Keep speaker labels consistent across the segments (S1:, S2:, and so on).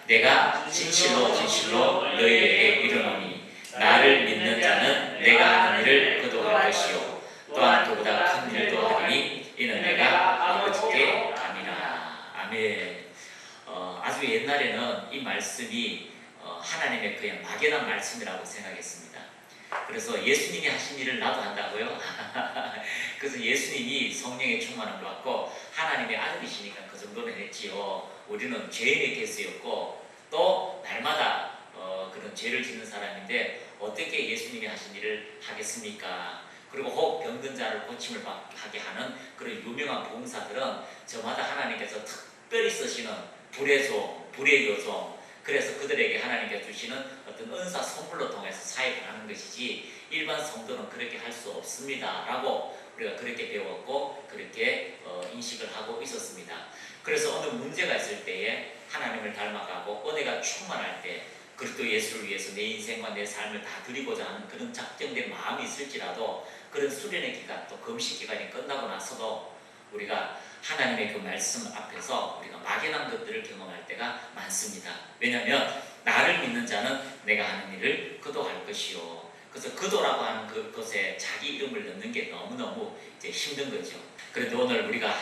S1: 내가 진실로 진실로 너희에게 이르노니 나를 믿는 자는 내가 하는 일을 그도 할 것이요 또한 그보다 큰 일도 하리니 이는 내가 아버지께 감이라. 아멘. 아주 옛날에는 이 말씀이 하나님의 그냥 막연한 말씀이라고 생각했습니다. 그래서 예수님이 하신 일을 나도 한다고요? 그래서 예수님이 성령의 충만을 받고 하나님의 아들이시니까 그 정도는 했지요. 우리는 죄인의 개수였고 또 날마다 그런 죄를 짓는 사람인데 어떻게 예수님이 하신 일을 하겠습니까? 그리고 혹 병든 자를 고침을 하게 하는 그런 유명한 봉사들은 저마다 하나님께서 특별히 쓰시는 불의 종, 불의 요종, 그래서 그들에게 하나님께서 주시는 어떤 은사 선물로 통해서 사역을 하는 것이지 일반 성도는 그렇게 할 수 없습니다 라고 우리가 그렇게 배웠고 그렇게 인식을 하고 있었습니다. 그래서 어느 문제가 있을 때에 하나님을 닮아가고 은혜가 충만할 때 그리스도 예수를 위해서 내 인생과 내 삶을 다 드리고자 하는 그런 작정된 마음이 있을지라도 그런 수련의 기간 또 금식 기간이 끝나고 나서도 우리가 하나님의 그 말씀 앞에서 우리가 막연한 것들을 경험할 때가 많습니다. 왜냐하면 나를 믿는 자는 내가 하는 일을 그도 할 것이요. 그래서 그도라고 하는 그것에 자기 이름을 넣는 게 너무너무 이제 힘든 거죠. 그런데 오늘 우리가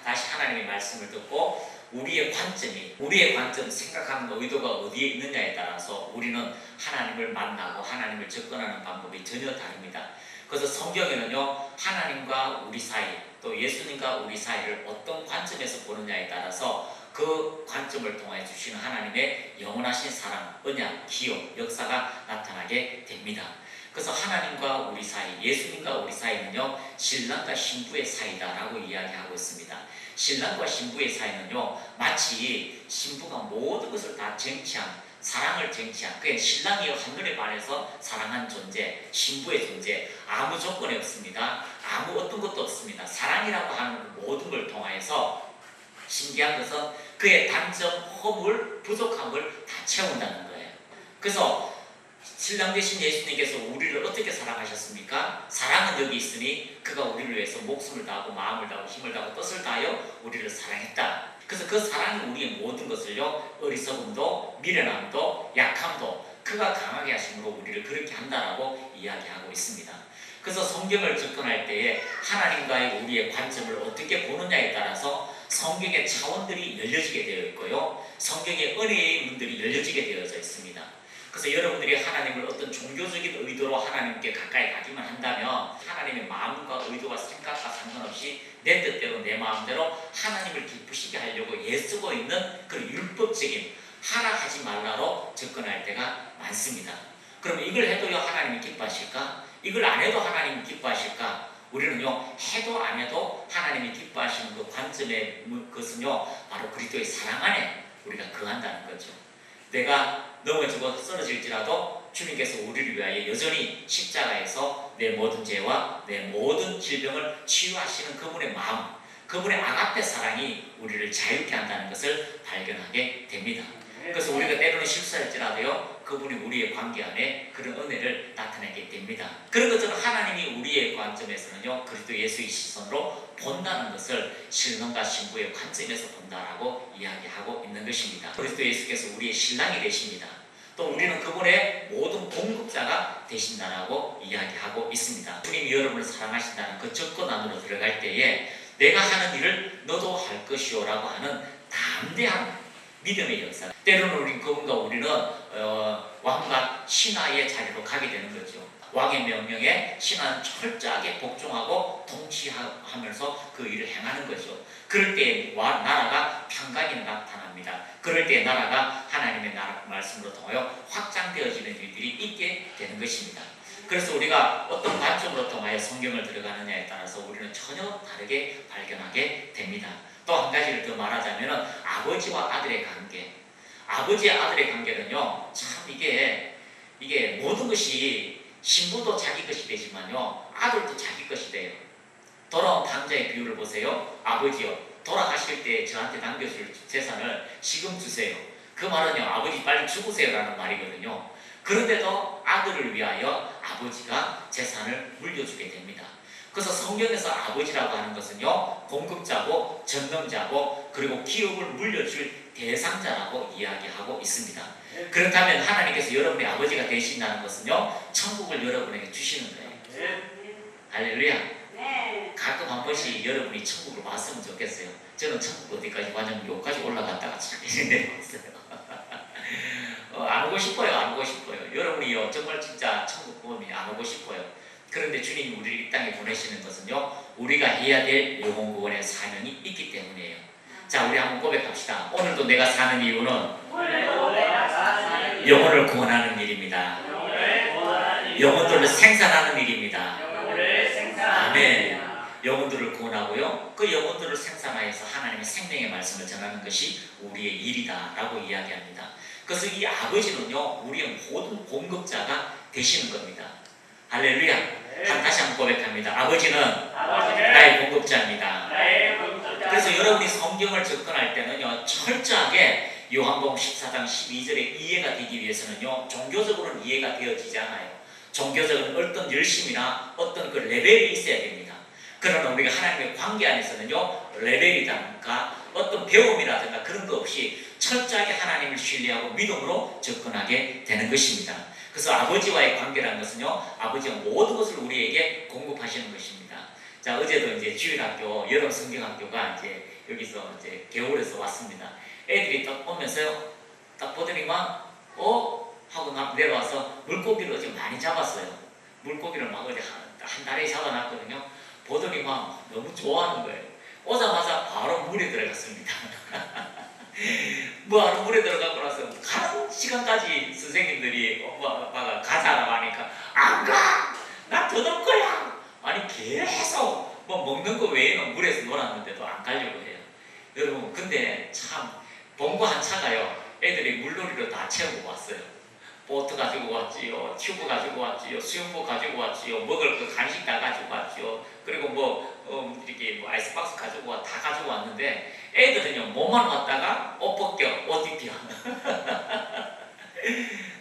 S1: 다시 하나님의 말씀을 듣고 우리의 관점 생각하는 의도가 어디에 있느냐에 따라서 우리는 하나님을 만나고 하나님을 접근하는 방법이 전혀 다릅니다. 그래서 성경에는요 하나님과 우리 사이 또 예수님과 우리 사이를 어떤 관점에서 보느냐에 따라서 그 관점을 통해 주시는 하나님의 영원하신 사랑, 언약, 기업, 역사가 나타나게 됩니다. 그래서 하나님과 우리 사이, 예수님과 우리 사이는요 신랑과 신부의 사이다라고 이야기하고 있습니다. 신랑과 신부의 사이는요 마치 신부가 모든 것을 다 쟁취한 사랑을 쟁취한 그의 신랑이 한눈에 반해서 사랑한 존재, 신부의 존재, 아무 조건이 없습니다. 아무 어떤 것도 없습니다. 사랑이라고 하는 모든 걸 통하여서 신기한 것은 그의 단점, 허물, 부족함을 다 채운다는 거예요. 그래서 신랑 되신 예수님께서 우리를 어떻게 사랑하셨습니까? 사랑은 여기 있으니 그가 우리를 위해서 목숨을 다하고 마음을 다하고 힘을 다하고 뜻을 다하여 우리를 사랑했다. 그래서 그 사랑이 우리의 모든 것을요 어리석음도 미련함도 약함도 그가 강하게 하심으로 우리를 그렇게 한다라고 이야기하고 있습니다. 그래서 성경을 접근할 때에 하나님과의 우리의 관점을 어떻게 보느냐에 따라서 성경의 차원들이 열려지게 되어 있고요 성경의 은혜의 문들이 열려지게 되어져 있습니다. 그래서 여러분들이 하나님을 어떤 종교적인 의도로 하나님께 가까이 가기만 한다면 하나님의 마음과 의도와 생각과 상관없이 내 뜻대로 내 마음대로 하나님을 기쁘시게 하려고 애쓰고 있는 그런 율법적인 하라 하지 말라로 접근할 때가 많습니다. 그러면 이걸 해도요 하나님이 기뻐하실까? 이걸 안 해도 하나님이 기뻐하실까? 우리는요 해도 안 해도 하나님이 기뻐하시는 그 관점의 것은요 바로 그리스도의 사랑 안에 우리가 거한다는 거죠. 내가 넘어지고 쓰러질지라도 주님께서 우리를 위하여 여전히 십자가에서 내 모든 죄와 내 모든 질병을 치유하시는 그분의 마음, 그분의 아가페 사랑이 우리를 자유케 한다는 것을 발견하게 됩니다. 그래서 우리가 때로는 실수할지라도요 그분이 우리의 관계 안에 그런 은혜를 나타내게 됩니다. 그런 것처럼 하나님이 우리의 관점에서는요 그리스도 예수의 시선으로 본다는 것을 신랑과 신부의 관점에서 본다라고 이야기하고 있는 것입니다. 그리스도 예수께서 우리의 신랑이 되십니다. 또 우리는 그분의 모든 공급자가 되신다라고 이야기하고 있습니다. 주님이 여러분을 사랑하신다는 그 접근 안으로 들어갈 때에 내가 하는 일을 너도 할 것이요 라고 하는 담대한 믿음의 역사. 때로는 우리 그분과 우리는 왕과 신하의 자리로 가게 되는 거죠. 왕의 명령에 신하는 철저하게 복종하고 통치하면서 그 일을 행하는 거죠. 그럴 때 나라가 평강이 나타납니다. 그럴 때 나라가 하나님의 나라 말씀으로 통하여 확장되어지는 일들이 있게 되는 것입니다. 그래서 우리가 어떤 관점으로 통하여 성경을 들어가느냐에 따라서 우리는 전혀 다르게 발견하게 됩니다. 또 한 가지를 더 말하자면 아버지와 아들의 관계. 아버지와 아들의 관계는요 참 이게 모든 것이 신부도 자기 것이 되지만요 아들도 자기 것이 돼요. 돌아온 당자의 비유를 보세요. 아버지요 돌아가실 때 저한테 남겨줄 재산을 지금 주세요. 그 말은요 아버지 빨리 죽으세요 라는 말이거든요. 그런데도 아들을 위하여 아버지가 재산을 물려주게 됩니다. 그래서 성경에서 아버지라고 하는 것은요, 공급자고 전능자고 그리고 기업을 물려줄 대상자라고 이야기하고 있습니다. 그렇다면 하나님께서 여러분의 아버지가 되신다는 것은요, 천국을 여러분에게 주시는 거예요. 할렐루야. 가끔 한 번씩 여러분이 천국으로 왔으면 좋겠어요. 저는 천국 어디까지 가냐면 여기까지 올라갔다가 참 내려왔어요. 안 오고 싶어요. 안 오고 싶어요. 여러분이요, 정말 진짜 천국 보면 안 오고 싶어요. 그런데 주님이 우리를 이 땅에 보내시는 것은요, 우리가 해야 될 영혼 구원의 사명이 있기 때문이에요. 자, 우리 한번 고백합시다. 오늘도 내가 사는 이유는 영혼을 구원하는 일입니다. 영혼들을 생산하는 일입니다. 아멘. 영혼들을 구원하고요, 그 영혼들을 생산하여서 하나님의 생명의 말씀을 전하는 것이 우리의 일이다 라고 이야기합니다. 그래서 이 아버지는요, 우리의 모든 공급자가 되시는 겁니다. 할렐루야. 다시 한번 고백합니다. 아버지는 나의 공급자입니다. 그래서 여러분이 성경을 접근할 때는요, 철저하게 요한복음 14장 12절에 이해가 되기 위해서는요, 종교적으로는 이해가 되어지지 않아요. 종교적인 어떤 열심이나 어떤 그 레벨이 있어야 됩니다. 그러나 우리가 하나님의 관계 안에서는요, 레벨이라든가 어떤 배움이라든가 그런 거 없이 철저하게 하나님을 신뢰하고 믿음으로 접근하게 되는 것입니다. 그래서 아버지와의 관계라는 것은요, 아버지가 모든 것을 우리에게 공급하시는 것입니다. 자, 어제도 이제 주일학교, 여름 성경학교가 이제 여기서 이제 겨울에서 왔습니다. 애들이 딱 오면서 딱 보더니만 하고 내려와서 물고기를 어제 많이 잡았어요. 물고기를 막 어제 한 달에 잡아놨거든요. 보더니 막 너무 좋아하는 거예요. 오자마자 바로 물에 들어갔습니다. 바로 물에 들어가고 나서 가는 시간까지 선생님들이 엄마 아빠가 가자라고 하니까 안 가! 나 더 놀 거야! 아니 계속 뭐 먹는 거 외에는 물에서 놀았는데도 안 가려고 해요. 여러분, 근데 참 봉고 한 차가요, 애들이 물놀이로 다 채우고 왔어요. 보트 가지고 왔지요, 튜브 가지고 왔지요, 수영복 가지고 왔지요, 먹을 거 간식 다 가지고 왔지요. 그리고 이렇게 아이스박스 가지고 다 가지고 왔는데, 애들은요, 몸만 왔다가 옷 벗겨, 옷 입혀.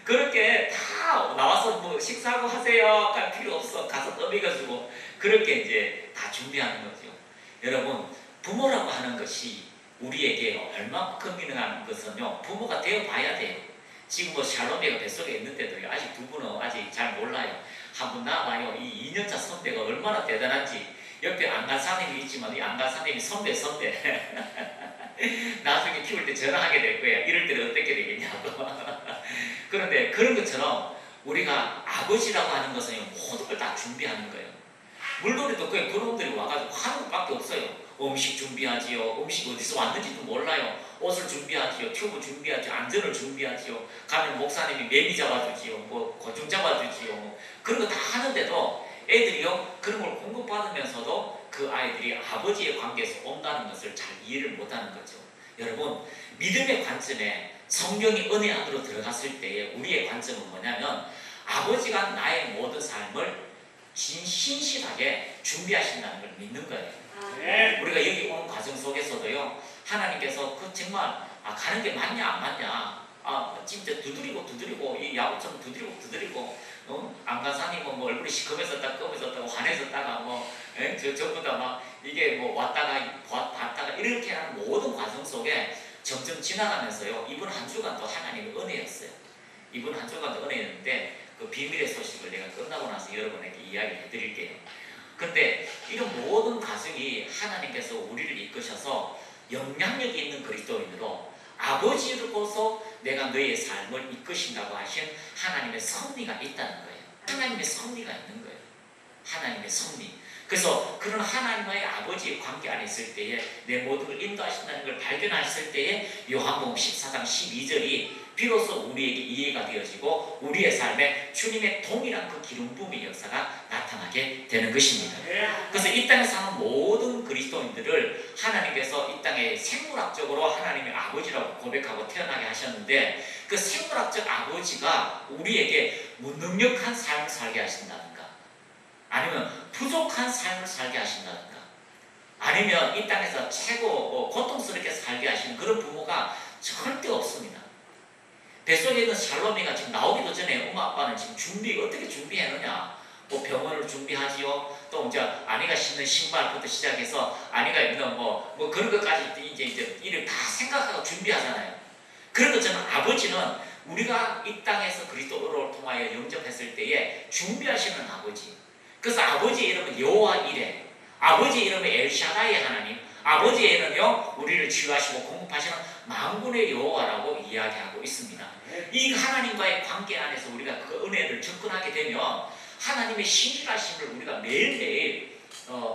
S1: 그렇게 다 나와서 식사하고 하세요 할 필요 없어. 가서 떠먹여주고 그렇게 이제 다 준비하는 거죠. 여러분, 부모라고 하는 것이 우리에게 얼마큼 있는 것은요, 부모가 되어 봐야 돼요. 지금 샬롬이가 뱃속에 있는데도 아직 두 분은 아직 잘 몰라요. 한번 나와요. 이 2년차 선배가 얼마나 대단한지. 옆에 안간사님이 있지만 이 안간사님이 선배 나중에 키울 때 전화하게 될 거야. 이럴 때는 어떻게 되겠냐고. 그런데 그런 것처럼 우리가 아버지라고 하는 것은 모든 걸 다 준비하는 거예요. 물놀이도 그냥 그놈들이 와가지고 하는 것밖에 없어요. 음식 준비하지요. 음식 어디서 왔는지도 몰라요. 옷을 준비하지요. 튜브 준비하지요. 안전을 준비하지요. 가면 목사님이 매미 잡아주지요. 고충 잡아주지요. 그런 거 다 하는데도 애들이요, 그런 걸 공급받으면서도 그 아이들이 아버지의 관계에서 온다는 것을 잘 이해를 못하는 거죠. 여러분, 믿음의 관점에 성경이 은혜 안으로 들어갔을 때의 우리의 관점은 뭐냐면, 아버지가 나의 모든 삶을 신실하게 준비하신다는 걸 믿는 거예요. 우리가 여기 오는 과정 속에서도요, 하나님께서 정말 가는 게 맞냐 안 맞냐, 진짜 두드리고 이 야구처럼 두드리고 안간사님은 얼굴이 시커매졌다 검해졌다고 화내졌다가 전부 다 이게 왔다가 봤다가 이렇게 하는 모든 과정 속에 점점 지나가면서요, 이번 한 주간도 하나님의 은혜였어요. 이번 한 주간도 은혜였는데, 그 비밀의 소식을 내가 끝나고 나서 여러분에게 이야기해 드릴게요. 근데 이런 모든 과정이 하나님께서 우리를 이끄셔서 영향력이 있는 그리스도인으로 아버지로서 내가 너의 삶을 이끄신다고 하신 하나님의 섭리가 있다는 거예요. 하나님의 섭리가 있는 거예요. 하나님의 섭리. 그래서 그런 하나님과의 아버지의 관계 안에 있을 때에 내 모든 걸 인도하신다는 걸 발견했을 때에 요한복음 14장 12절이 비로소 우리에게 이해가 되어지고 우리의 삶에 주님의 동일한 그 기름 부음의 역사가 나타나게 되는 것입니다. 그래서 이 땅에 사는 모든 그리스도인들을 하나님께서 이 땅에 생물학적으로 하나님의 아버지라고 고백하고 태어나게 하셨는데, 그 생물학적 아버지가 우리에게 무능력한 삶을 살게 하신다든가, 아니면 부족한 삶을 살게 하신다든가, 아니면 이 땅에서 최고 고통스럽게 살게 하시는 그런 부모가 절대 없습니다. 뱃속에 있는 샬롬이가 지금 나오기도 전에 엄마 아빠는 지금 어떻게 준비했느냐, 뭐 병원을 준비하지요. 또 이제 아내가 신는 신발부터 시작해서 아내가 입는 뭐 그런 것까지 이제 이를 다 생각하고 준비하잖아요. 그런 것처럼 아버지는 우리가 이 땅에서 그리스도를 통하여 영접했을 때에 준비하시는 아버지. 그래서 아버지의 이름은 여호와 이레, 아버지의 이름은 엘샤다이 하나님, 아버지의 이름은요 우리를 치유하시고 공급하시는 만군의 여호와라고 이야기하고 있습니다. 이 하나님과의 관계 안에서 우리가 그 은혜를 접근하게 되면 하나님의 신실하심을 우리가 매일매일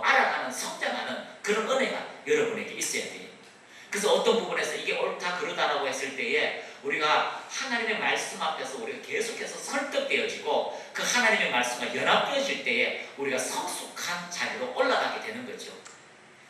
S1: 알아가는, 성장하는 그런 은혜가 여러분에게 있어야 돼요. 그래서 어떤 부분에서 이게 옳다 그러다라고 했을 때에 우리가 하나님의 말씀 앞에서 우리가 계속해서 설득되어지고 그 하나님의 말씀과 연합되어질 때에 우리가 성숙한 자리로 올라가게 되는 거죠.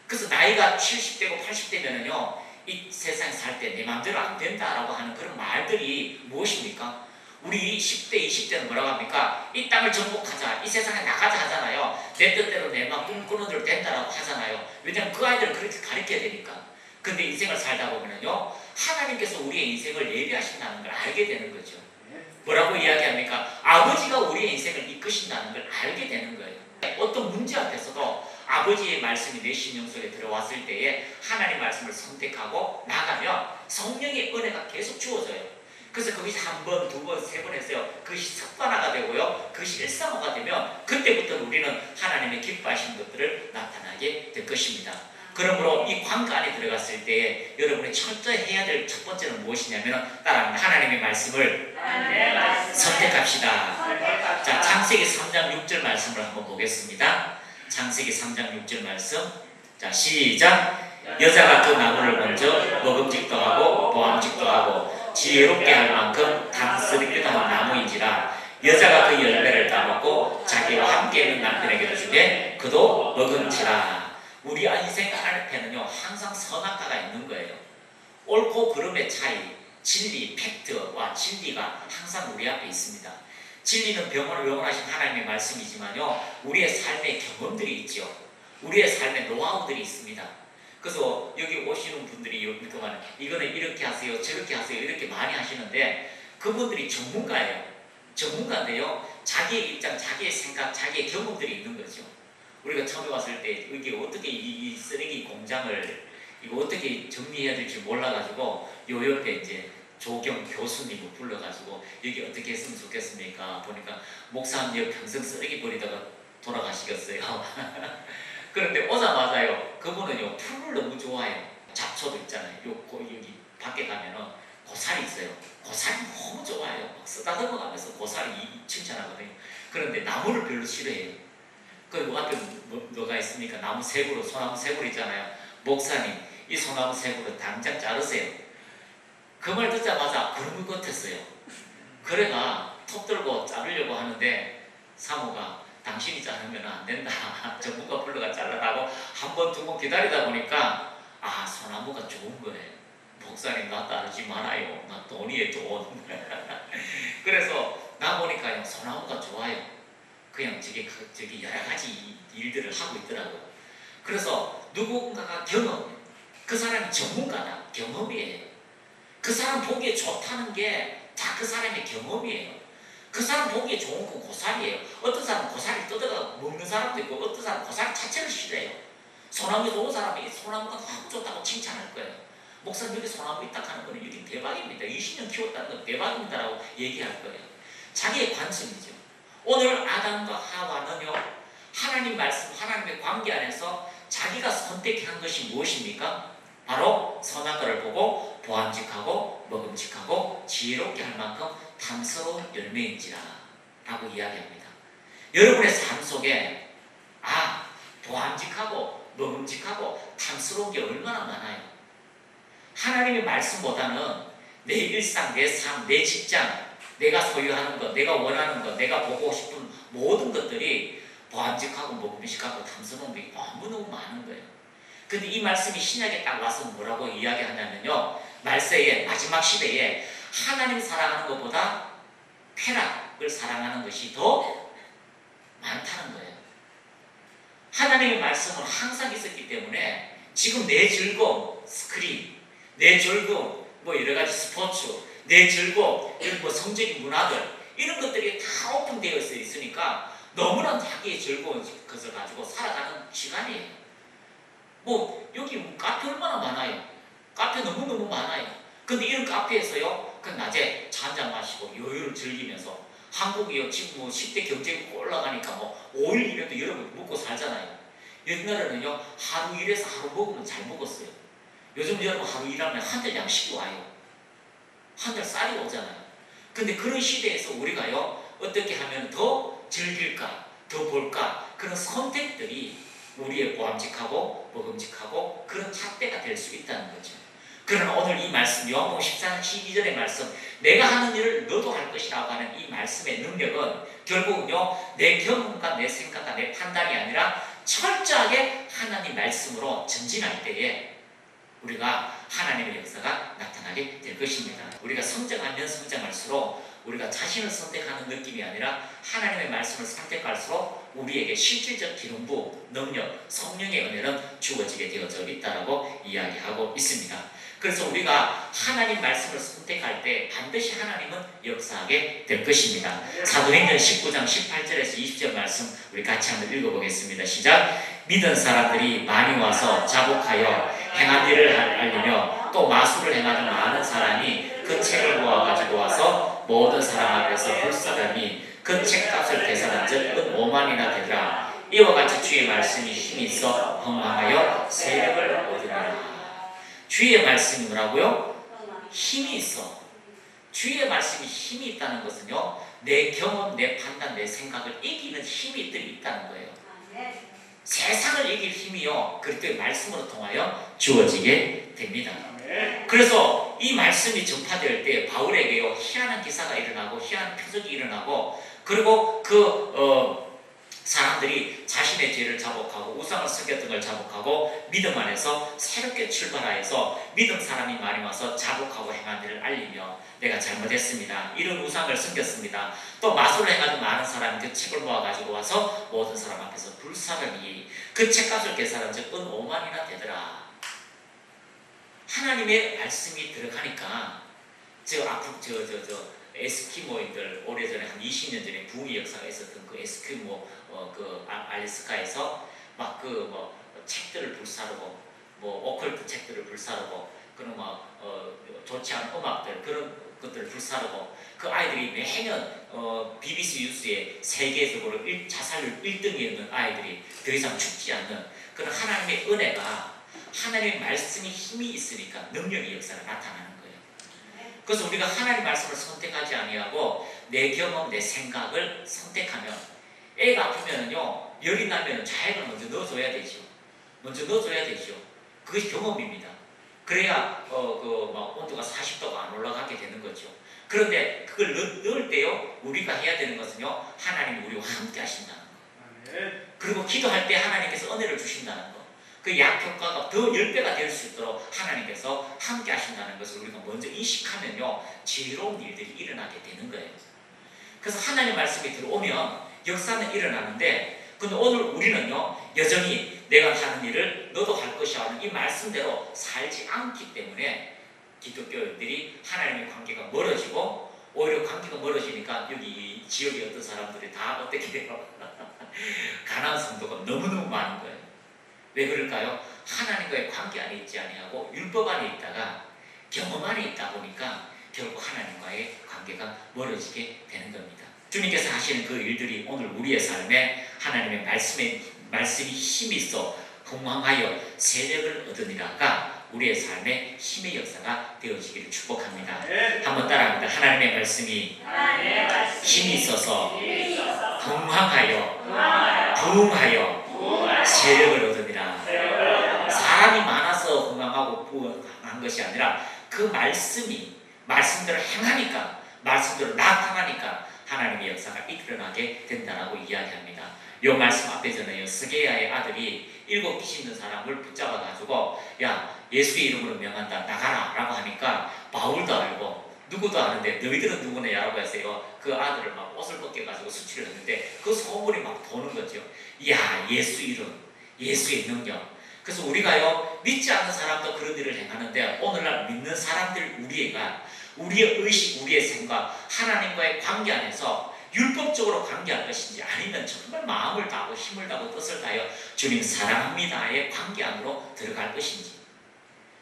S1: 그래서 나이가 70대고 80대면은요 이 세상에 살 때 내 마음대로 안 된다라고 하는 그런 말들이 무엇입니까? 우리 10대, 20대는 뭐라고 합니까? 이 땅을 정복하자, 이 세상에 나가자 하잖아요. 내 뜻대로 내 마음 꿈꾸는 대로 된다라고 하잖아요. 왜냐하면 그 아이들을 그렇게 가르쳐야 되니까. 근데 인생을 살다 보면요 하나님께서 우리의 인생을 예비하신다는 걸 알게 되는 거죠. 뭐라고 이야기합니까? 아버지가 우리의 인생을 이끄신다는 걸 알게 되는 거예요. 어떤 문제 앞에서도 아버지의 말씀이 내 심령 속에 들어왔을 때에 하나님 말씀을 선택하고 나가면 성령의 은혜가 계속 주어져요. 그래서 거기서 한 번, 두 번, 세 번 했어요. 그것이 습관화가 되고요. 그것이 일상화가 되면 그때부터 우리는 하나님의 기뻐하시는 것들을 나타나게 될 것입니다. 그러므로 이 관계 안에 들어갔을 때에 여러분이 철저히 해야 될 첫 번째는 무엇이냐면 따라합니다. 하나님의 말씀을 선택합시다. 자, 창세기 3장 6절 말씀을 한번 보겠습니다. 창세기 3장 6절 말씀. 자, 시작. 여자가 그 나무를 먼저 먹음직도 하고 보암직도 하고 지혜롭게 할 만큼 당스럽기도 한 나무인지라 여자가 그 열매를 따먹고 자기와 함께 있는 남편에게도 주되 그도 먹은지라. 우리 인생 안에는요 항상 선악과가 있는 거예요. 옳고 그름의 차이, 진리, 팩트와 진리가 항상 우리 앞에 있습니다. 진리는 영원하신 하나님의 말씀이지만요 우리의 삶의 경험들이 있죠. 우리의 삶의 노하우들이 있습니다. 그래서 여기 오시는 분들이 이거는 이렇게 하세요, 저렇게 하세요 이렇게 많이 하시는데 그분들이 전문가예요. 전문가인데요 자기의 입장, 자기의 생각, 자기의 경험들이 있는 거죠. 우리가 처음에 왔을 때 이게 어떻게 이 쓰레기 공장을 이거 어떻게 정리해야 될지 몰라가지고 요 옆에 이제 조경 교수님을 불러가지고 여기 어떻게 했으면 좋겠습니까? 보니까 목사님 평생 쓰레기 버리다가 돌아가시겠어요. 그런데 오자마자요 그분은요 풀을 너무 좋아해요. 잡초도 있잖아요. 여기 밖에 가면은 고사리 있어요. 고사리 너무 좋아해요. 막 쓰다듬어 가면서 고사리 칭찬하거든요. 그런데 나무를 별로 싫어해요. 그리고 앞에 뭐가 있습니까? 나무 새구로, 소나무 새구로 있잖아요. 목사님 이 소나무 새구로 당장 자르세요. 그 말 듣자마자 그런 것 같았어요. 그래가 톱 들고 자르려고 하는데 사모가 당신이 자르면 안 된다. 전문가 불러가 잘라라고 한 번, 두 번 기다리다 보니까 아 소나무가 좋은 거예요. 목사님 나 따르지 말아요. 나 돈이에요 돈. 그래서 나 보니까요 소나무가 좋아요. 그냥 저기 여러 가지 일들을 하고 있더라고요. 그래서 누군가가 그 사람이 전문가다. 경험이에요. 그 사람 보기에 좋다는 게 다 그 사람의 경험이에요. 그 사람 보기에 좋은 건 고사리예요. 어떤 사람은 고사리 뜯어가 먹는 사람도 있고 어떤 사람은 고사리 자체를 싫어해요. 소나무 좋은 사람이 소나무가 너무 좋다고 칭찬할 거예요. 목사님 여기 소나무 있다 하는 거는 여기 대박입니다. 20년 키웠다는 건 대박입니다라고 얘기할 거예요. 자기의 관심이죠. 오늘 아담과 하와는요 하나님 말씀, 하나님의 관계 안에서 자기가 선택한 것이 무엇입니까? 바로 선악과를 보고 보암직하고 먹음직하고 지혜롭게 할 만큼 탐스러운 열매인지라 라고 이야기합니다. 여러분의 삶 속에 보암직하고 먹음직하고 탐스러운 게 얼마나 많아요. 하나님의 말씀보다는 내 일상, 내 삶, 내 직장, 내가 소유하는 것, 내가 원하는 것, 내가 보고 싶은 모든 것들이 보암직하고 먹음직하고 탐스러운 게 너무너무 많은 거예요. 근데 이 말씀이 신약에 딱 와서 뭐라고 이야기하냐면요 말세에 마지막 시대에 하나님 사랑하는 것보다 쾌락을 사랑하는 것이 더 많다는 거예요. 하나님의 말씀은 항상 있었기 때문에 지금 내 즐거움, 스크린, 내 즐거움, 뭐 여러 가지 스포츠, 내 즐거움, 이런 뭐 성적인 문화들 이런 것들이 다 오픈되어 있으니까 너무나 자기의 즐거운 것을 가지고 살아가는 시간이에요. 뭐 여기 뭐 카페 얼마나 많아요. 카페 너무너무 많아요. 근데 이런 카페에서요, 그 낮에 차 한잔 마시고 여유를 즐기면서, 한국이요 지금 뭐 10대 경제가 올라가니까 뭐 5일 일해도 여러분 먹고 살잖아요. 옛날에는요 하루 일해서 하루 먹으면 잘 먹었어요. 요즘 여러분 하루 일하면 한 달 양식이 와요. 한 달 쌀이 오잖아요. 근데 그런 시대에서 우리가요 어떻게 하면 더 즐길까, 더 볼까, 그런 선택들이 우리의 보암직하고 먹음직하고 그런 잣대가 될 수 있다는 거죠. 그러나 오늘 이 말씀, 요한복음 14장 12절의 말씀, 내가 하는 일을 너도 할 것이라고 하는 이 말씀의 능력은 결국은요 내 경험과 내 생각과 내 판단이 아니라 철저하게 하나님 말씀으로 전진할 때에 우리가 하나님의 역사가 나타나게 될 것입니다. 우리가 성장하면 성장할수록 우리가 자신을 선택하는 느낌이 아니라 하나님의 말씀을 선택할수록 우리에게 실질적 기름부, 능력, 성령의 은혜는 주어지게 되어져 있다고 이야기하고 있습니다. 그래서 우리가 하나님 말씀을 선택할 때 반드시 하나님은 역사하게 될 것입니다. 사도행전 19장 18절에서 20절 말씀 우리 같이 한번 읽어보겠습니다. 시작. 믿은 사람들이 많이 와서 자복하여 행한 일을 알리며 또 마술을 행하는 많은 사람이 그 책을 모아가지고 와서 모든 사람 앞에서 불사하니 그 책값을 계산한 즉 은 5만이나 되더라. 이와 같이 주의 말씀이 힘이 있어 흥망하여 세력을 얻으리라. 주의 말씀이 뭐라고요? 힘이 있어. 주의 말씀이 힘이 있다는 것은요 내 경험, 내 판단, 내 생각을 이기는 힘이 있다는 거예요. 세상을 이길 힘이요 그때 말씀으로 통하여 주어지게 됩니다. 그래서 이 말씀이 전파될 때 바울에게요 희한한 기사가 일어나고 희한한 표적이 일어나고, 그리고 사람들이 자신의 죄를 자복하고 우상을 섬겼던 걸 자복하고 믿음 안에서 새롭게 출발하여서 믿음 사람이 많이 와서 자복하고 행한 일을 알리며 내가 잘못했습니다, 이런 우상을 섬겼습니다, 또 마술을 행하는 많은 사람이 그 책을 모아가지고 와서 모든 사람 앞에서 불사르니 그 책값을 계산한 즉 은 5만이나 되더라. 하나님의 말씀이 들어가니까 에스키모인들, 오래전에 한 20년 전에 부흥의 역사가 있었던 그 에스키모 알래스카에서 막 책들을 불사르고 오컬트 책들을 불사르고 그런 좋지 않은 음악들 그런 것들을 불사르고 그 아이들이 매년 BBC 뉴스에 세계적으로 자살률 1등이었는 아이들이 더 이상 죽지 않는 그런 하나님의 은혜가, 하나님의 말씀이 힘이 있으니까 능력의 역사가 나타나는 거예요. 그래서 우리가 하나님 말씀을 선택하지 아니하고 내 경험, 내 생각을 선택하면, 애가 아프면은요 열이 나면 자액을 먼저 넣어줘야 되죠. 그것이 경험입니다. 그래야 온도가 40도가 안 올라가게 되는 거죠. 그런데 그걸 넣을 때요 우리가 해야 되는 것은요 하나님이 우리와 함께 하신다는 거. 그리고 기도할 때 하나님께서 은혜를 주신다는 거. 그 약효과가 더 10배가 될 수 있도록 하나님께서 함께 하신다는 것을 우리가 먼저 인식하면요 지혜로운 일들이 일어나게 되는 거예요. 그래서 하나님 말씀이 들어오면 역사는 일어나는데, 근데 오늘 우리는요 여전히 내가 하는 일을 너도 할 것이야 하는 이 말씀대로 살지 않기 때문에 기독교인들이 하나님의 관계가 멀어지고, 오히려 관계가 멀어지니까 여기 이 지역의 어떤 사람들이 다 어떻게 돼요? 가난한 성도가 너무너무 많은 거예요. 왜 그럴까요? 하나님과의 관계 안에 있지 아니하고 율법 안에 있다가 경험 안에 있다 보니까 결국 하나님과의 관계가 멀어지게 되는 겁니다. 주님께서 하시는 그 일들이 오늘 우리의 삶에 하나님의 말씀이 힘이 있어 흥황하여 세력을 얻으니라가 우리의 삶에 힘의 역사가 되어지기를 축복합니다. 한번 따라합니다. 하나님의 말씀이 힘이 있어서 흥황하여 부흥하여 세력을 얻으니라. 사람이 많아서 흥황하고 부흥한 것이 아니라 그 말씀대로 행하니까, 말씀대로 나타나니까 하나님의 역사가 일어나게 된다라고 이야기합니다. 이 말씀 앞에 저는요 스게야의 아들이 7 귀신 있는 사람을 붙잡아 가지고 야 예수의 이름으로 명한다 나가라 라고 하니까 바울도 알고 누구도 아는데 너희들은 누구냐 라고 해서요 그 아들을 막 옷을 벗겨가지고 수치를 했는데 그 소문이 막 도는 거죠. 야 예수 이름, 예수의 능력. 그래서 우리가요 믿지 않는 사람도 그런 일을 행하는데 오늘날 믿는 사람들 우리의 의식, 우리의 생각, 하나님과의 관계 안에서 율법적으로 관계할 것인지 아니면 정말 마음을 다하고 힘을 다하고 뜻을 다하여 주님 사랑합니다의 관계 안으로 들어갈 것인지,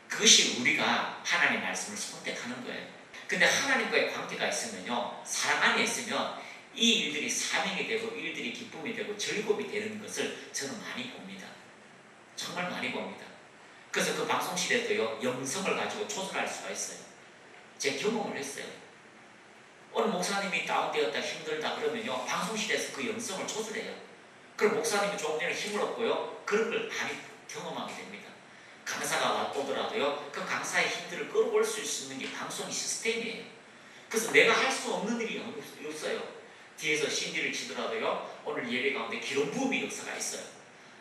S1: 그것이 우리가 하나님의 말씀을 선택하는 거예요. 근데 하나님과의 관계가 있으면요, 사랑 안에 있으면 이 일들이 사명이 되고 일들이 기쁨이 되고 즐거움이 되는 것을 저는 많이 봅니다. 정말 많이 봅니다. 그래서 그 방송실에도요, 영성을 가지고 조절할 수가 있어요. 제 경험을 했어요. 어느 목사님이 다운되었다 힘들다 그러면요, 방송실에서 그 영성을 조절해요. 그럼 목사님이 조금 전에 힘을 얻고요, 그런 걸 많이 경험하게 됩니다. 강사가 오더라도요, 그 강사의 힘들을 끌어올 수 있는 게 방송의 시스템이에요. 그래서 내가 할 수 없는 일이 없어요. 뒤에서 신디를 치더라도요, 오늘 예배 가운데 기름 부음의 역사가 있어요.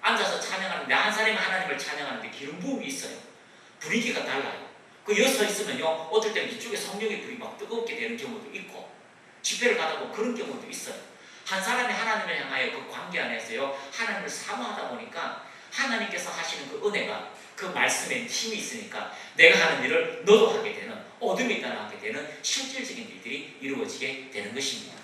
S1: 앉아서 찬양하는데 한 사람이 하나님을 찬양하는데 기름 부음이 있어요. 분위기가 달라요. 그 여서 있으면요, 어떨 때는 이쪽에 성령의 불이 막 뜨겁게 되는 경우도 있고, 집회를 가다 보면 그런 경우도 있어요. 한 사람이 하나님을 향하여 그 관계 안에서요, 하나님을 사모하다 보니까 하나님께서 하시는 그 은혜가, 그 말씀에 힘이 있으니까 내가 하는 일을 너도 하게 되는, 어둠이 따라하게 되는 실질적인 일들이 이루어지게 되는 것입니다.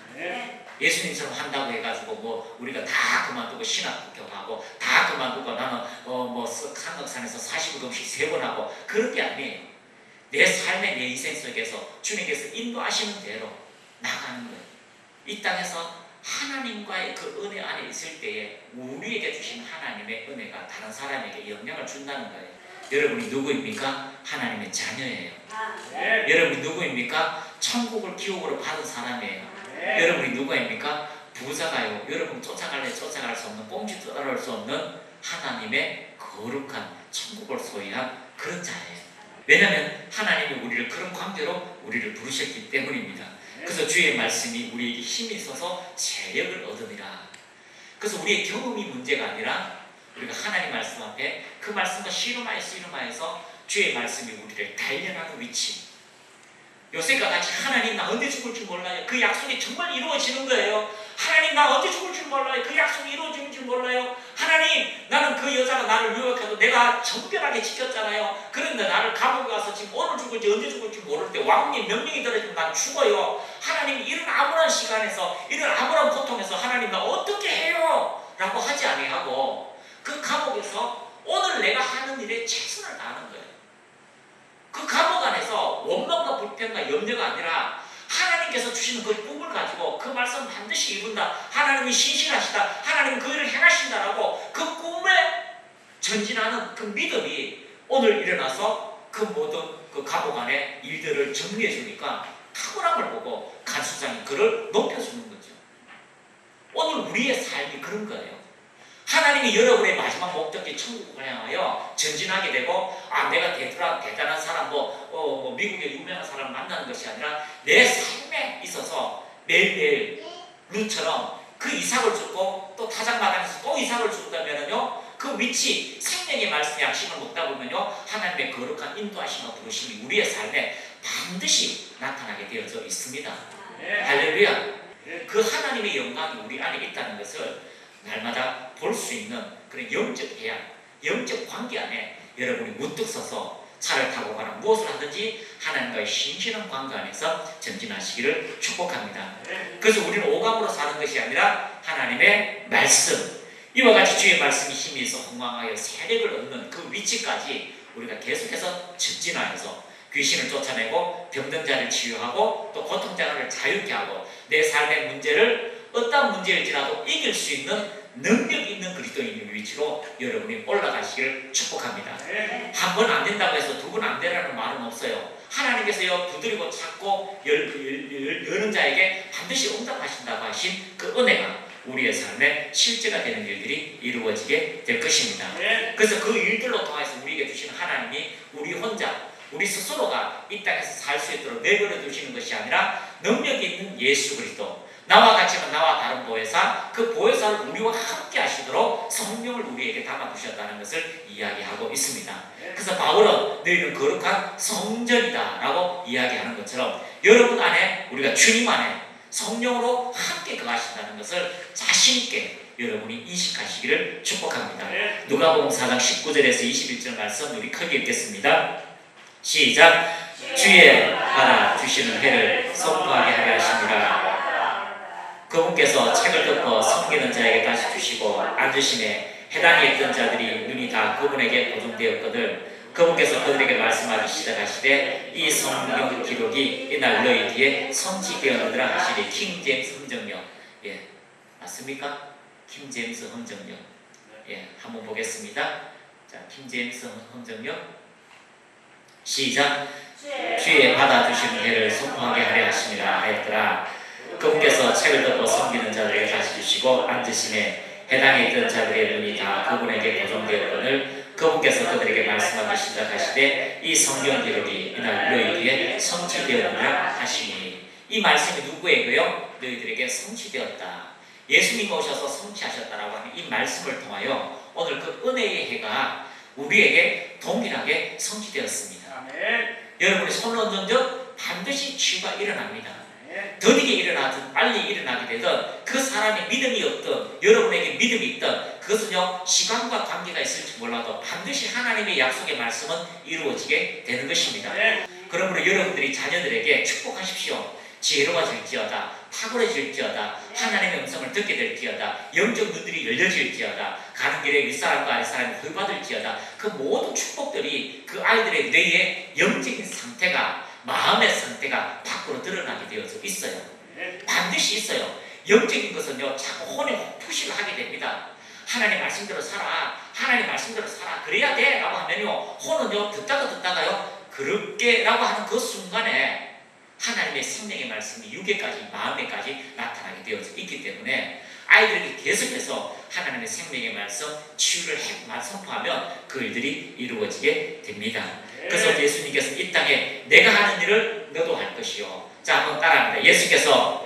S1: 예수님처럼 한다고 해가지고 뭐 우리가 다 그만두고 신학 국경하고 다 그만두고 나는 뭐 삼각산에서 40일씩 3번 하고 그런 게 아니에요. 내 삶의 내 인생 속에서 주님께서 인도하시는 대로 나가는 거예요. 이 땅에서 하나님과의 그 은혜 안에 있을 때에 우리에게 주신 하나님의 은혜가 다른 사람에게 영향을 준다는 거예요. 여러분이 누구입니까? 하나님의 자녀예요. 여러분이 누구입니까? 천국을 기업으로 받은 사람이에요. 여러분이 누구입니까? 부자가요, 여러분 쫓아갈 수 없는, 꼼지도 따라올 수 없는 하나님의 거룩한 천국을 소유한 그런 자예요. 왜냐하면 하나님이 우리를 그런 관계로 우리를 부르셨기 때문입니다. 그래서 주의 말씀이 우리에게 힘이 있어서 세력을 얻으리라. 그래서 우리의 경험이 문제가 아니라 우리가 하나님 말씀 앞에 그 말씀과 씨름하여서 주의 말씀이 우리를 단련하는 위치. 요셉과 같이 하나님 나 언제 죽을 줄 몰라요. 그 약속이 정말 이루어지는 거예요. 하나님 나 언제 죽을 줄 몰라요. 그 약속이 이루어지는 줄 몰라요. 하나님 나는 그 여자가 나를 유혹해도 내가 정결하게 지켰잖아요. 그런데 나를 감옥에 가서 지금 오늘 죽을지 언제 죽을지 모를 때 왕님 명령이 떨어지면 난 죽어요. 하나님 이런 암울한 시간에서 이런 암울한 고통에서 하나님 나 어떻게 해요? 라고 하지 아니하고 그 감옥에서 오늘 내가 하는 일에 최선을 다하는 거예요. 그 감옥 안에서 원망과 불평과 염려가 아니라 하나님께서 주시는 그 꿈을 가지고 그 말씀 반드시 이룬다. 하나님이 신실하시다. 하나님은 그 일을 행하신다라고 그 꿈에 전진하는 그 믿음이 오늘 일어나서 그 모든 그 감옥 안에 일들을 정리해 주니까 탁월함을 보고 간수장이 그를 높여주는 거죠. 오늘 우리의 삶이 그런 거예요. 하나님이 여러분의 마지막 목적지 천국을 향하여 전진하게 되고 내가 대단한 사람 뭐 미국의 유명한 사람 만나는 것이 아니라 내 삶에 있어서 매일매일 루처럼 그 이삭을 주고 또 타작마당에서 또 이삭을 준다면은요, 그 위치 생명의 말씀 양식을 먹다 보면요, 하나님의 거룩한 인도하심과 부르심이 우리의 삶에 반드시 나타나게 되어져 있습니다. 할렐루야. 그 하나님의 영광이 우리 안에 있다는 것을 날마다 볼 수 있는 그런 영적 해양, 영적 관계 안에 여러분이 문득 서서 차를 타고 가나 무엇을 하든지 하나님과의 신실한 관계 안에서 전진하시기를 축복합니다. 그래서 우리는 오감으로 사는 것이 아니라 하나님의 말씀, 이와 같이 주의 말씀이 힘이 있어 흥왕하여 세력을 얻는 그 위치까지 우리가 계속해서 전진하여서 귀신을 쫓아내고 병든 자를 치유하고 또 고통자를 자유케 하고 내 삶의 문제를 어떤 문제일지라도 이길 수 있는 능력 있는 그리스도인의 위치로 여러분이 올라가시기를 축복합니다. 한 번 안 된다고 해서 두 번 안 되라는 말은 없어요. 하나님께서요, 두드리고 찾고 여는 자에게 반드시 응답하신다고 하신 그 은혜가 우리의 삶에 실제가 되는 일들이 이루어지게 될 것입니다. 그래서 그 일들로 통해서 우리에게 주신 하나님이 우리 혼자, 우리 스스로가 이 땅에서 살 수 있도록 내버려 두시는 것이 아니라 능력 있는 예수 그리스도, 나와 같이만 나와 다른 보혜사, 그 보혜사를 우리와 함께 하시도록 성령을 우리에게 담아두셨다는 것을 이야기하고 있습니다. 그래서 바울은 너희는 거룩한 성전이다 라고 이야기하는 것처럼 여러분 안에, 우리가 주님 안에 성령으로 함께 거하신다는 것을 자신있게 여러분이 인식하시기를 축복합니다. 누가복음 4장 19절에서 21절 말씀 우리 크게 읽겠습니다. 시작. 주의 받아 주시는 해를 선포하게 하려 하시니라. 그분께서 책을 덮어 섬기는 자에게 다시 주시고 앉으심에 해당에 있던 자들이 눈이 다 그분에게 고정되었거늘 그분께서 그들에게 말씀하기 시작하시되 이 성경 기록이 이날 너희 뒤에 성취되었느니라 하시니 킹제임스 헌정역. 예, 맞습니까? 킹제임스 헌정역. 예, 한번 보겠습니다. 자, 킹제임스 헌정역. 시작. 주의 받아주신 해를 선포하게 하려 하심이라 하였더라. 그분께서 책을 덮어 섬기는 자들에게 다시 주시고 앉으심에 해당에 있던 자들의 눈이 다 그분에게 고정되었거늘 그분께서 그들에게 말씀하기 시작하시되 이 성경 기록이 이날 너희에게 성취되었느니라 하시니 이 말씀이 누구에게요? 너희들에게 성취되었다. 예수님 오셔서 성취하셨다라고 하는 이 말씀을 통하여 오늘 그 은혜의 해가 우리에게 동일하게 성취되었습니다. 아멘. 여러분이 손을 얹은 적 반드시 치유가 일어납니다. 더디게 일어나든 빨리 일어나게 되든 그 사람의 믿음이 없든 여러분에게 믿음이 있든 그것은요 시간과 관계가 있을지 몰라도 반드시 하나님의 약속의 말씀은 이루어지게 되는 것입니다. 그러므로 여러분들이 자녀들에게 축복하십시오. 지혜로워질지어다, 탁월해질지어다, 하나님의 음성을 듣게 될지어다, 영적 눈들이 열려질지어다, 가는 길에 윗사람과 아랫사람이 홀받을지어다. 그 모든 축복들이 그 아이들의 뇌의 영적인 상태가, 마음의 상태가 밖으로 드러나게 되어져 있어요. 반드시 있어요. 영적인 것은요 자꾸 혼에 푸시를 하게 됩니다. 하나님 말씀대로 살아, 하나님 말씀대로 살아, 그래야 돼 라고 하면요 혼은요 듣다가요 그렇게 라고 하는 그 순간에 하나님의 생명의 말씀이 육에까지 마음에까지 나타나게 되어져 있기 때문에 아이들에게 계속해서 하나님의 생명의 말씀 치유를 선포하면 그 일들이 이루어지게 됩니다. 그래서 예수님께서 이 땅에 내가 하는 일을 너도 할 것이요. 자, 한번 따라합니다. 예수께서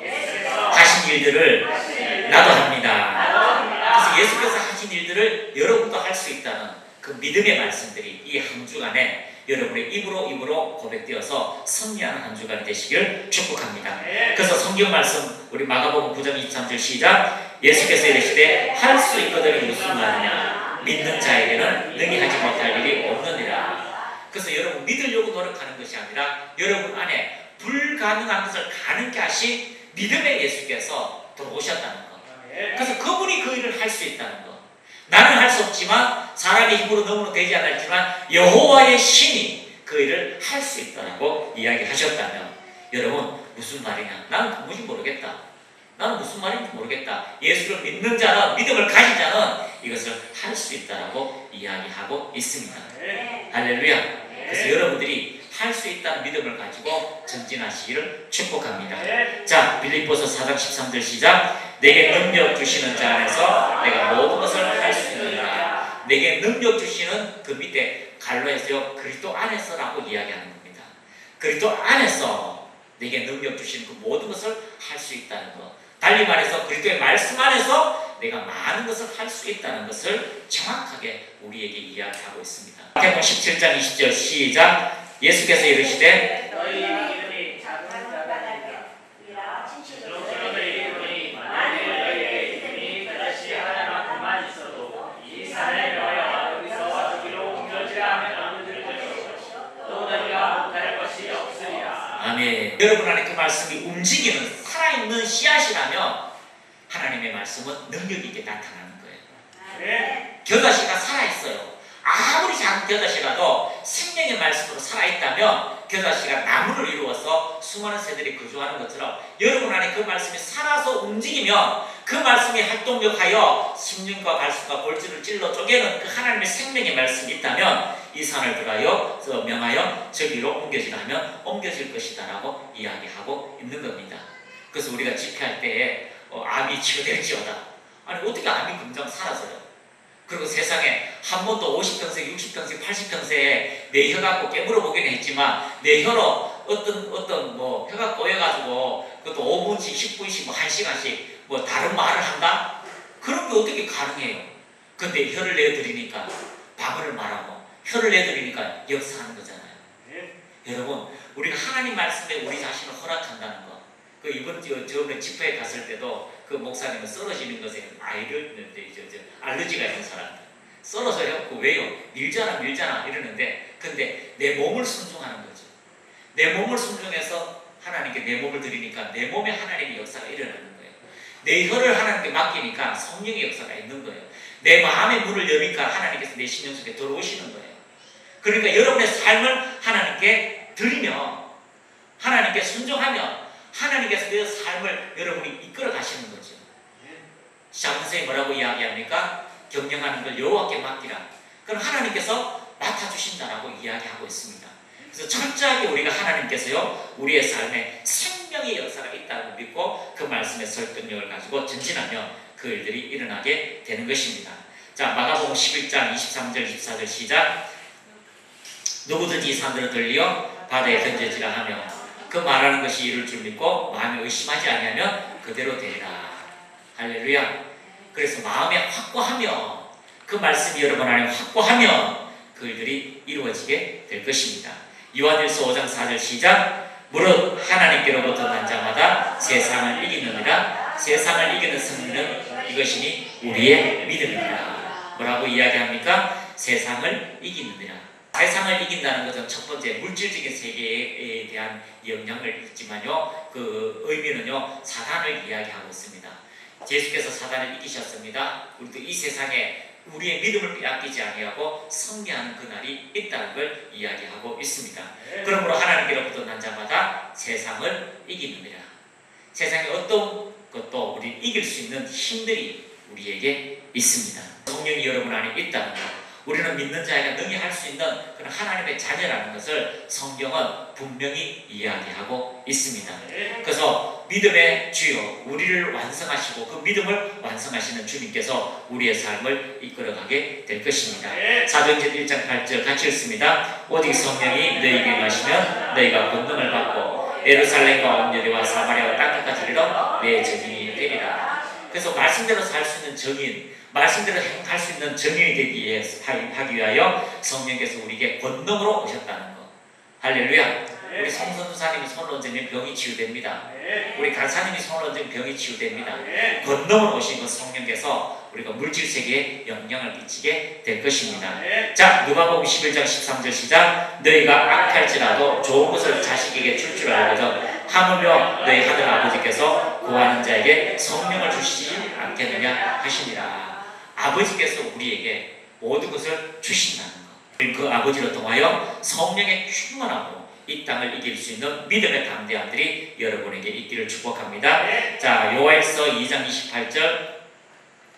S1: 하신 일들을 나도 합니다. 그래서 예수께서 하신 일들을 여러분도 할 수 있다는 그 믿음의 말씀들이 이 한 주간에 여러분의 입으로 고백되어서 승리하는 한 주간이 되시길 축복합니다. 그래서 성경 말씀 우리 마가복음 9장 23절 시작. 예수께서 이르시되 할 수 있거든이 무슨 말이냐 믿는 자에게는 능히 하지 못할 일이 없느니라. 그래서 여러분 믿으려고 노력하는 것이 아니라 여러분 안에 불가능한 것을 가능케 하신 믿음의 예수께서 들어오셨다는 것. 그래서 그분이 그 일을 할 수 있다는 것. 나는 할 수 없지만 사람의 힘으로 너무나 되지 않았지만 여호와의 신이 그 일을 할 수 있다라고 이야기하셨다면 여러분 무슨 말이냐? 나는 도무지 모르겠다. 나는 무슨 말인지 모르겠다. 예수를 믿는 자는 믿음을 가진 자는 이것을 할 수 있다라고 이야기하고 있습니다. 할렐루야. 그래서 여러분들이 할 수 있다는 믿음을 가지고 전진하시기를 축복합니다. 자, 빌립보서 4장 13절 시작. 내게 능력 주시는 자 안에서 내가 모든 것을 할 수 있느니라. 내게 능력 주시는 그 밑에 갈로에서요 그리스도 안에서라고 이야기하는 겁니다. 그리스도 안에서 내게 능력 주시는 그 모든 것을 할 수 있다는 것. 달리 말해서 그리스도의 말씀 안에서 내가 많은 것을 할 수 있다는 것을 정확하게 우리에게 이야기하고 있습니다. 마태복음 17장 20절 시작. 예수께서 이르시되 너희 이름이 작은 자들에게 만일 너희에게 이름이 그릇이 하나만큼만 있어도 이 산을 너희가 여기서 저기로 옮겨지라 하면 옮겨질 것이요 또 너희가 못할 것이 없으리라. 아멘. 여러분 안에 그 말씀이 움직이는 살아있는 씨앗이라면 하나님의 말씀은 능력 있게 나타나는 거예요. 겨자씨가 살아있어요. 아무리 작은 겨자씨라도 생명의 말씀으로 살아있다면 겨자씨가 나무를 이루어서 수많은 새들이 거주하는 것처럼 여러분 안에 그 말씀이 살아서 움직이면 그 말씀이 활동력하여 심령과 발수과 골질을 찔러 쪼개는 그 하나님의 생명의 말씀이 있다면 이 산을 들어가여 명하여 저기로 옮겨지라 하면 옮겨질 것이다 라고 이야기하고 있는 겁니다. 그래서 우리가 집회할 때에 암이 치료될지어다. 아니 어떻게 암이 금방 사라져요? 그리고 세상에 한 번도 50평생, 60평생, 80평생에 내 혀 갖고 깨물어 보긴 했지만 내 혀로 어떤 뭐 혀가 꼬여가지고 그것도 5분씩, 10분씩, 뭐 1시간씩 뭐 다른 말을 한다? 그런 게 어떻게 가능해요? 근데 혀를 내드리니까 방언을 말하고 혀를 내드리니까 역사하는 거잖아요. 여러분 우리가 하나님 말씀에 우리 자신을 허락한다는 거. 그 이번 저번에 집회에 갔을 때도 그 목사님은 쓰러지는 것에 알러지가 있는 사람들 썰어서요. 그 왜요? 밀잖아 이러는데 근데 내 몸을 순종하는 거죠. 내 몸을 순종해서 하나님께 내 몸을 드리니까 내 몸에 하나님의 역사가 일어나는 거예요. 내 혀를 하나님께 맡기니까 성령의 역사가 있는 거예요. 내 마음의 문을 여니까 하나님께서 내 심령 속에 들어오시는 거예요. 그러니까 여러분의 삶을 하나님께 드리며 하나님께 순종하며 하나님께서 그 삶을 여러분이 이끌어 가시는 거죠. 샤문세이 뭐라고 이야기합니까? 경영하는 걸 여호와께 맡기라. 그럼 하나님께서 맡아주신다라고 이야기하고 있습니다. 그래서 철저하게 우리가 하나님께서요 우리의 삶에 생명의 역사가 있다고 믿고 그 말씀의 설득력을 가지고 전진하며 그 일들이 일어나게 되는 것입니다. 자, 마가복음 11장 23절 24절 시작. 누구든지 이 산들을 들리어 바다에 던져지라 하며 그 말하는 것이 이룰 줄 믿고 마음에 의심하지 아니하면 그대로 되리라. 할렐루야. 그래서 마음에 확고하며 그 말씀이 여러분 안에 확고하며 그 일들이 이루어지게 될 것입니다. 요한일서 5장 4절 시작. 무릇 하나님께로부터 난 자마다 세상을 이기느니라. 세상을 이기는 승리는 이것이니 우리의 믿음이니라. 뭐라고 이야기합니까? 세상을 이기느니라. 세상을 이긴다는 것은 첫 번째 물질적인 세계에 대한 영향을 있지만요, 그 의미는요 사단을 이야기하고 있습니다. 예수께서 사단을 이기셨습니다. 우리도 이 세상에 우리의 믿음을 빼앗기지 아니하고 승리하는 그날이 있다는 걸 이야기하고 있습니다. 그러므로 하나님께로부터 난 자마다 세상을 이기느니라. 세상의 어떤 것도 우리 이길 수 있는 힘들이 우리에게 있습니다. 성령이 여러분 안에 있다는 것, 우리는 믿는 자에게 능히 할 수 있는 그런 하나님의 자녀라는 것을 성경은 분명히 이야기하고 있습니다. 그래서 믿음의 주요 우리를 완성하시고 그 믿음을 완성하시는 주님께서 우리의 삶을 이끌어가게 될 것입니다. 사도행전 1장 8절 같이 읽습니다. 오직 성령이 너희에게 임하시면 너희가 권능을 받고 예루살렘과 온 유대와 사마리아와 땅끝까지 이르러 내 증인이 되리라. 그래서 말씀대로 살 수 있는 증인, 말씀대로 행할 수 있는 증인이 되기 위해서 하기 위하여 성령께서 우리에게 권능으로 오셨다는 것. 할렐루야. 우리 성선수사님이 손을 얹으면 병이 치유됩니다. 우리 간사님이 손을 얹으면 병이 치유됩니다. 권능으로 오신 그 성령께서 우리가 물질 세계에 영향을 끼치게 될 것입니다. 자, 누가복음 11장 13절 시작. 너희가 악할지라도 좋은 것을 자식에게 줄 줄 알거든 하물며 너희 하늘 아버지께서 구하는 자에게 성령을 주시지 않겠느냐 하시니라. 아버지께서 우리에게 모든 것을 주신다는 것. 그 아버지를 통하여 성령의 충만함으로 이 땅을 이길 수 있는 믿음의 담대함들이 여러분에게 있기를 축복합니다. 자, 요엘서 2장 28절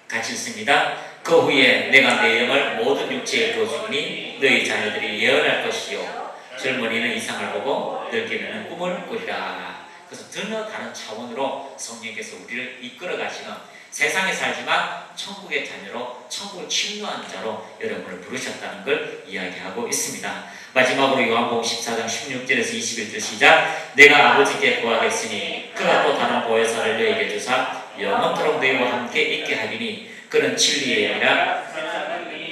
S1: 같이 읽습니다. 그 후에 내가 내 영을 모든 육체에 주어주니 너희 자녀들이 예언할 것이요 젊은이는 이상을 보고 늙기는 꿈을 꾸리라. 그래서 전혀 다른 차원으로 성령께서 우리를 이끌어 가시는, 세상에 살지만 천국의 자녀로 천국을 침노하는 자로 여러분을 부르셨다는 걸 이야기하고 있습니다. 마지막으로 요한복음 14장 16절에서 21절 시작. 내가 아버지께 구하겠으니 그가 또 다른 보혜사를 너희에게 주사 영원토록 너희와 함께 있게 하리니 그는 진리의 영이라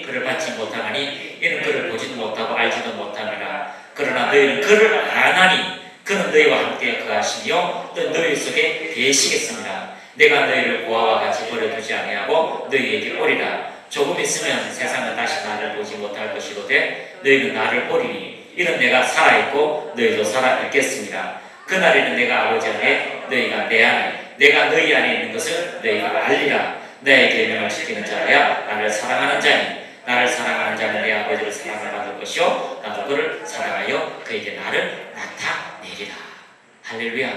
S1: 그를 받지 못하나니 이는 그를 보지도 못하고 알지도 못하니라. 그러나 너희는 그를 아나니 그는 너희와 함께 거하시며 또 너희 속에 계시겠습니다. 내가 너희를 고아와 같이 버려두지 아니하고 너희에게 오리라. 조금 있으면 세상은 다시 나를 보지 못할 것이로되 너희는 나를 보리니 이는 내가 살아있고 너희도 살아있겠습니다. 그날에는 내가 아버지 안에 너희가 내 안에 내가 너희 안에 있는 것을 너희가 알리라. 내 계명을 지키는 자야 나를 사랑하는 자니 나를 사랑하는 자는 내 아버지를 사랑을 받을 것이요 나도 그를 사랑하여 그에게 나를 나타내리라. 할렐루야.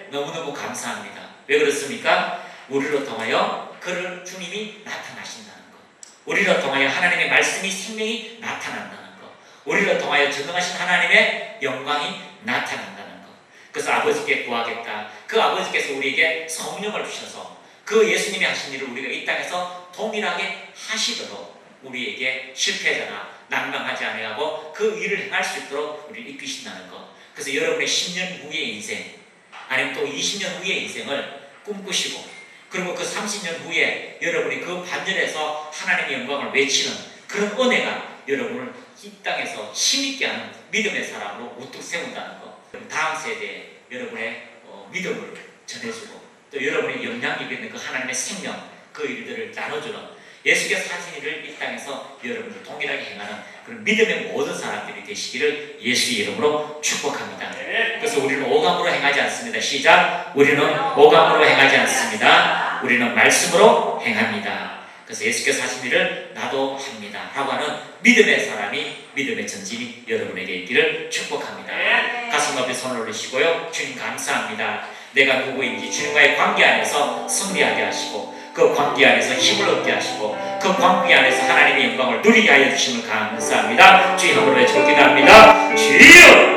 S1: 너무너무 감사합니다. 왜 그렇습니까? 우리로 통하여 그를 주님이 나타나신다는 것, 우리로 통하여 하나님의 말씀이 생명이 나타난다는 것, 우리로 통하여 전능하신 하나님의 영광이 나타난다는 것. 그래서 아버지께 구하겠다. 그 아버지께서 우리에게 성령을 주셔서 그 예수님이 하신 일을 우리가 이 땅에서 동일하게 하시도록 우리에게 실패자나 낭망하지 아니하고 그 일을 행할 수 있도록 우리를 이끄신다는 것. 그래서 여러분의 10년 후의 인생, 아니면 또 20년 후의 인생을 꿈꾸시고, 그리고 그 30년 후에 여러분이 그 반열에서 하나님의 영광을 외치는 그런 은혜가 여러분을 이 땅에서 힘있게 하는 믿음의 사람으로 우뚝 세운다는 것. 다음 세대에 여러분의 믿음을 전해주고 또 여러분의 영향력 있는 그 하나님의 생명, 그 일들을 나눠주는 예수께서 하신 일을 이 땅에서 여러분을 동일하게 행하는 그런 믿음의 모든 사람들이 되시기를 예수 이름으로 축복합니다. 그래서 우리는 오감으로 행하지 않습니다. 시작. 우리는 오감으로 행하지 않습니다. 우리는 말씀으로 행합니다. 그래서 예수께서 하신 일을 나도 합니다 라고 하는 믿음의 사람이, 믿음의 전진이 여러분에게 있기를 축복합니다. 가슴 앞에 손을 올리시고요. 주님 감사합니다. 내가 누구인지 주님과의 관계 안에서 승리하게 하시고 그 관계 안에서 힘을 얻게 하시고 그 관계 안에서 하나님의 영광을 누리게 하여 주심을 감사합니다. 주의 이름으로 외쳐 기도합니다. 주여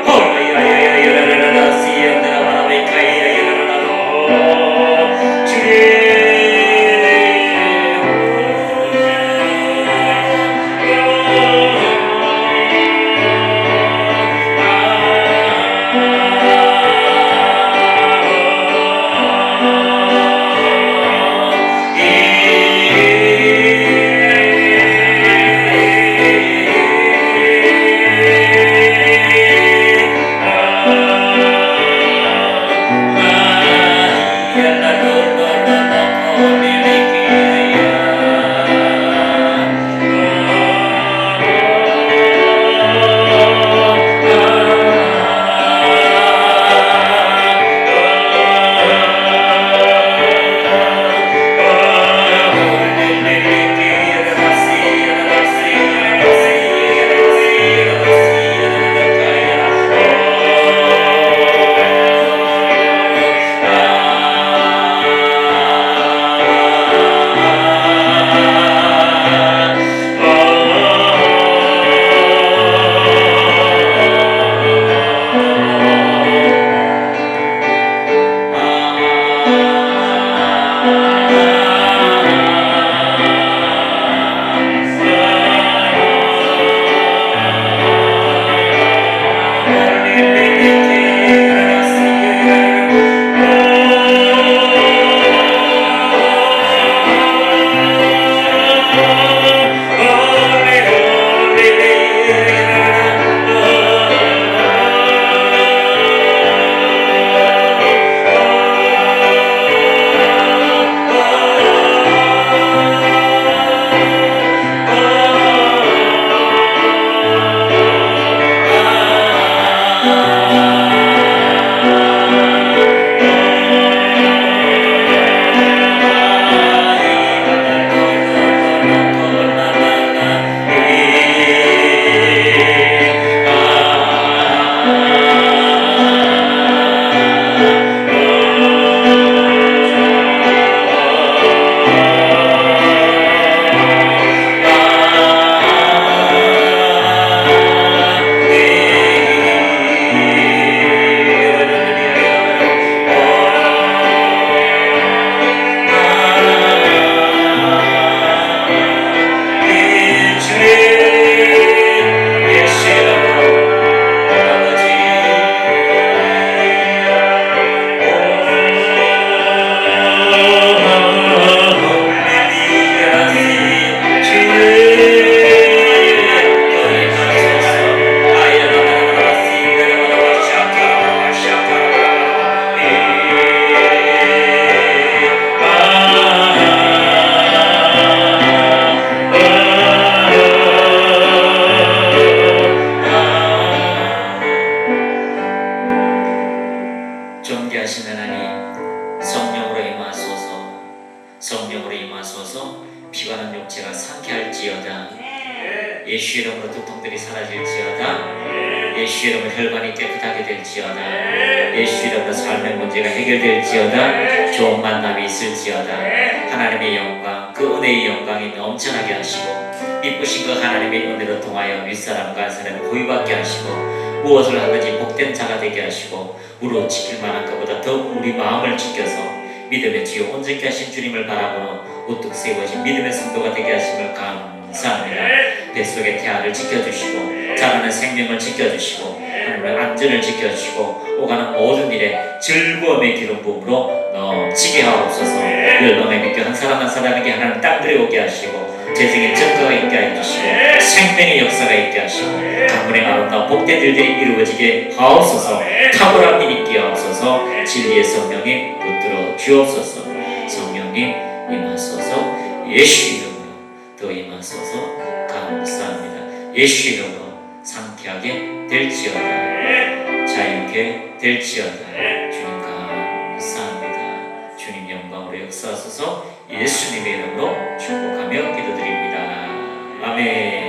S2: 예수 이름으로 두통들이 사라질지어다. 예수 이름으로 혈관이 깨끗하게 될지어다. 예수 이름으로 삶의 문제가 해결될지어다. 좋은 만남이 있을지어다. 하나님의 영광, 그 은혜의 영광이 넘쳐나게 하시고 이쁘신 그 하나님의 은혜로 통하여 윗사람과 한사람을 보유받게 하시고 무엇을 하든지 복된 자가 되게 하시고 무릇 지킬 만한 것보다 더욱 우리 마음을 지켜서 믿음의 주요 온전케 하신 주님을 바라보는 우뚝 세워진 믿음의 성도가 되게 하심을 감사합니다. 뱃속의 태아를 지켜주시고 자라는 생명을 지켜주시고 하나님의 안전을 지켜주시고 오가는 모든 일에 즐거움의 기름 부음으로 넘치게 하옵소서. 열방에 믿겨 한 사람 한 사람에게 하나님 땅들에 오게 하시고 재생의 증거가 있게 해주시고 생명의 역사가 있게 하시고 가문의 아름다운 복된 일들이 이루어지게 하옵소서. 탁월함이 있게 하옵소서. 진리의 성령님 붙들어 주옵소서. 성령님 임하소서. 예수 이름으로 더 임하소서. 감사합니다. 예수 이름으로 상쾌하게 될지어다. 자유케 될지어다. 주님 감사합니다. 주님 영광으로 역사하소서. 예수님의 이름으로 축복하며 기도드립니다. 아멘.